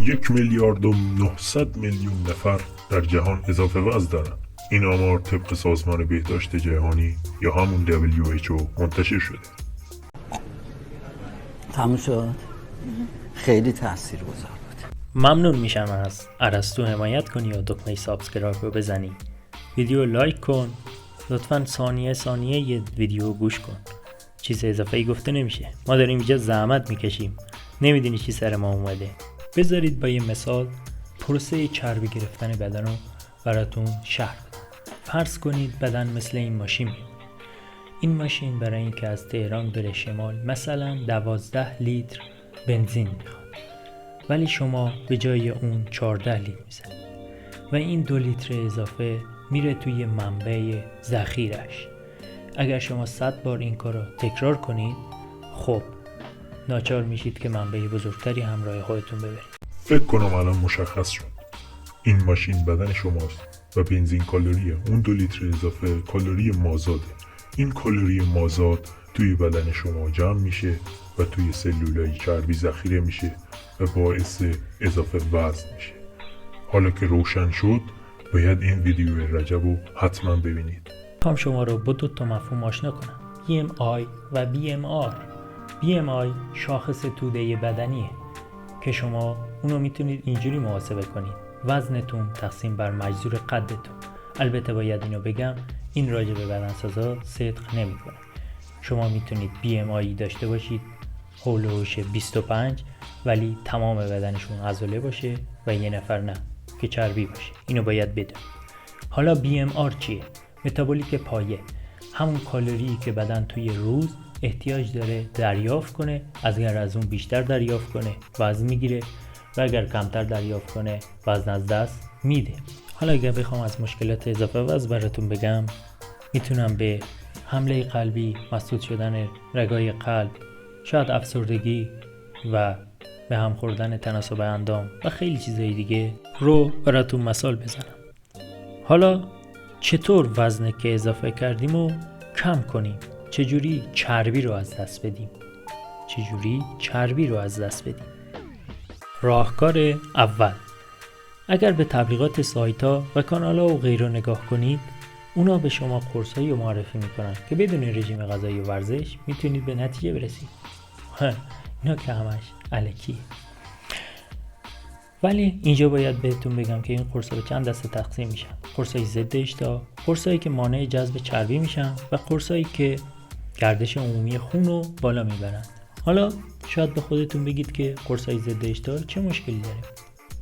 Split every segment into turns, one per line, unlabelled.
1,900,000,000 نفر در جهان اضافه وزن دارند. این آمار طبق سازمان بهداشت جهانی یا همون WHO منتشر شده.
تموم شد. خیلی تاثیرگذار بود.
ممنون میشم از ارسطو حمایت کنی و دکمه سابسکرایب رو بزنی. ویدیو لایک کن. لطفاً ثانیه یه ویدیو گوش کن. چیز اضافه ای گفته نمیشه. ما داریم اینجا زحمت میکشیم. نمیدونی چی سر ما اومده. بذارید با یه مثال پروسه چربی گرفتن بدن رو براتون شرح بدم. فرض کنید بدن مثل این ماشین میمونه. این ماشین برای اینکه از تهران بره شمال مثلا 12 لیتر بنزین میخواد، ولی شما به جای اون 14 لیتر میزنید و این 2 لیتر اضافه میره توی منبع ذخیرش. اگر شما 100 بار این کار رو تکرار کنید، خب ناچار میشید که منبع بزرگتری همراه خودتون ببرید.
فکر کنم الان مشخص شد. این ماشین بدن شماست و بنزین کالریه. اون 2 لیتر اضافه کالری مازاده. این کالری مازاد توی بدن شما جمع میشه و توی سلولای چربی ذخیره میشه و باعث اضافه وزن میشه. حالا که روشن شد، باید این ویدیو رجب رو حتما ببینید.
میخوام شما رو با 2 مفهوم آشنا کنم: BMI و BMR. BMI شاخص توده بدنیه که شما اونو میتونید اینجوری محاسبه کنید: وزنتون تقسیم بر مجذور قدتون. البته باید اینو بگم، این راجع به بدنسازا صدق نمیکنه. شما میتونید BMI داشته باشید هولوش 25 ولی تمام بدنشون عضله باشه و یه نفر نه که چربی باشه. اینو باید بدونید. حالا BMR چیه؟ متابولیک پایه، همون کالری که بدن توی روز احتیاج داره دریافت کنه. اگر از اون بیشتر دریافت کنه وزن میگیره و اگر کمتر دریافت کنه وزن از دست میده. حالا اگر بخوام از مشکلات اضافه وزن براتون بگم، میتونم به حمله قلبی، مسدود شدن رگای قلب، شاید افسردگی و به هم خوردن تناسب اندام و خیلی چیزای دیگه رو براتون مثال بزنم. حالا چطور وزن که اضافه کردیم رو کم کنیم؟ چجوری چربی رو از دست بدیم؟ راهکار اول: اگر به تبلیغات سایت‌ها و کانال‌ها و غیره نگاه کنید، اونا به قرص‌هایی رو معرفی میکنن که بدون رژیم غذایی و ورزش میتونید به نتیجه برسید. اینا که همش الکیه. ولی اینجا باید بهتون بگم که این قرص‌ها به چند دسته تقسیم میشن: قرص‌های ضد اشتها، قرص‌هایی که مانع جذب چربی میشن و قرص‌هایی که گردش عمومی خون رو بالا میبرن. حالا شاید به خودتون بگید که قرص‌های ضد اشتها چه مشکلی داره؟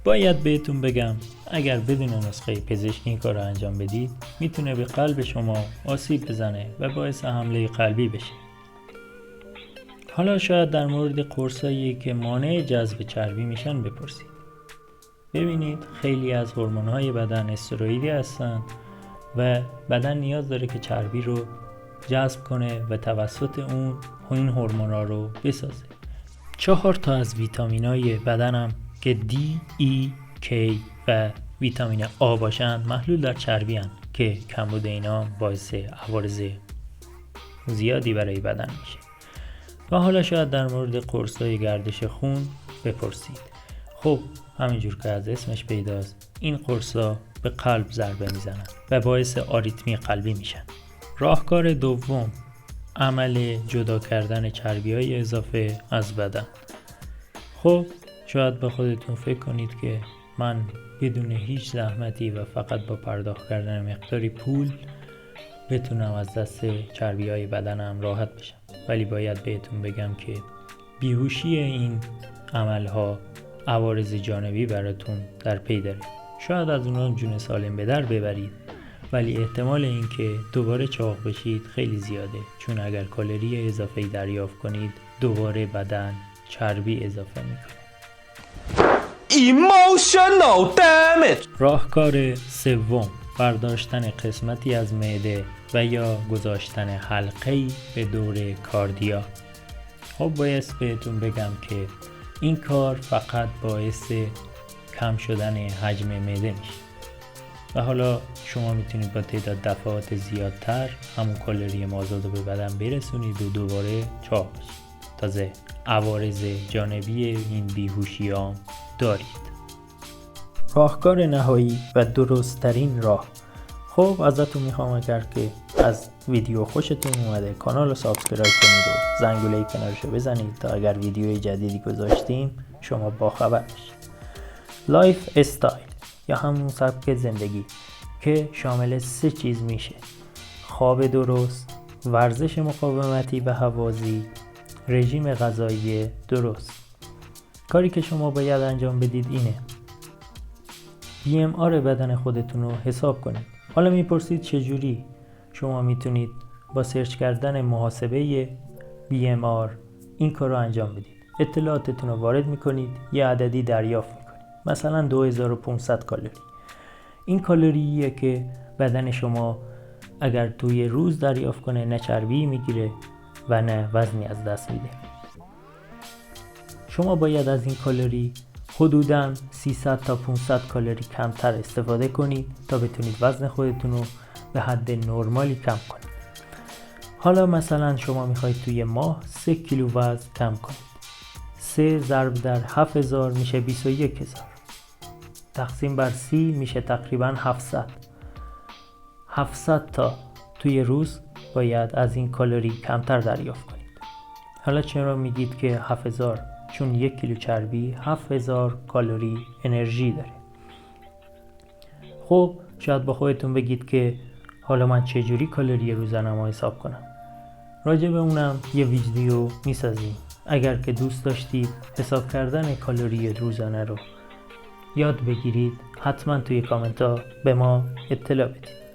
باید بهتون بگم اگر بدون نسخه پزشکی این کار رو انجام بدید، میتونه به قلب شما آسیب بزنه و باعث حمله قلبی بشه. حالا شاید در مورد قرصایی که مانع جذب چربی میشن بپرسید. ببینید خیلی از هورمون‌های بدن استروئیدی هستن و بدن نیاز داره که چربی رو جذب کنه و توسط اون این هورمونا رو بسازه. 4 تا از ویتامینای بدنم که D, E, K و ویتامین A باشن محلول در چربی هن که کمبود اینا باعث عوارض زیادی برای بدن میشه. و حالا شاید در مورد قرص‌های گردش خون بپرسید. خب همینجور که از اسمش پیداست، این قرص‌ها به قلب ضربه میزنن و باعث آریتمی قلبی میشن. راهکار دوم: عمل جدا کردن چربی‌های اضافه از بدن. خب شاید به خودتون فکر کنید که من بدون هیچ زحمتی و فقط با پرداخت کردن مقداری پول بتونم از دست چربی‌های بدنم راحت بشم. ولی باید بهتون بگم که بیهوشی این عملها عوارض جانبی براتون در پی داره. شاید از اونها جون سالم به در ببرید، ولی احتمال این که دوباره چاق بشید خیلی زیاده، چون اگر کالری اضافه‌ای دریافت کنید دوباره بدن چربی اضافه میکنه.
Emotional damage.
راهکار سوم: برداشتن قسمتی از معده و یا گذاشتن حلقه‌ای به دور کاردیا. خب باید بهتون بگم که این کار فقط باعث کم شدن حجم معده میشه و حالا شما میتونید با تعداد دفعات زیادتر همون کالری مازاد رو به بدن برسونید و دوباره چاق بشید. تازه عوارض جانبی این بیهوشی ها دارید. راهکار نهایی و درست‌ترین راه. خب ازتون میخوام اگر که از ویدیو خوشتون اومده کانال رو سابسکرایب کنید و زنگوله کنارش رو بزنید تا اگر ویدیوی جدیدی گذاشتیم شما باخبر بشید. لایف استایل یا همون سبک زندگی که شامل 3 چیز میشه: خواب درست، ورزش مقاومتی و هوازی، رژیم غذایی درست. کاری که شما باید انجام بدید اینه: BMR بدن خودتون رو حساب کنید. حالا میپرسید چجوری؟ شما میتونید با سرچ کردن محاسبه BMR این کار رو انجام بدید. اطلاعاتتون رو وارد میکنید، یه عددی دریافت میکنید، مثلا 2500 کالری. این کالریه که بدن شما اگر توی روز دریافت کنه نه چربی میگیره و نه وزنی از دست میده. شما باید از این کالری حدوداً 300 تا 500 کالری کمتر استفاده کنید تا بتونید وزن خودتون رو به حد نرمالی کم کنید. حالا مثلا شما میخواید توی ماه 3 کیلو وزن کم کنید. 3 ضرب در 7000 میشه 21000. تقسیم بر 30 میشه تقریباً 700. 700 تا توی روز باید از این کالری کمتر دریافت کنید. حالا چرا میگید که 7000؟ چون 1 کیلو چربی 7000 کالری انرژی داره. خب شاید با خودتون بگید که حالا من چجوری کالری روزانه‌مو حساب کنم؟ راجع به اونم یه ویدیو میسازیم. اگر که دوست داشتید حساب کردن کالری روزانه رو یاد بگیرید حتما توی کامنت ها به ما اطلاع بدید.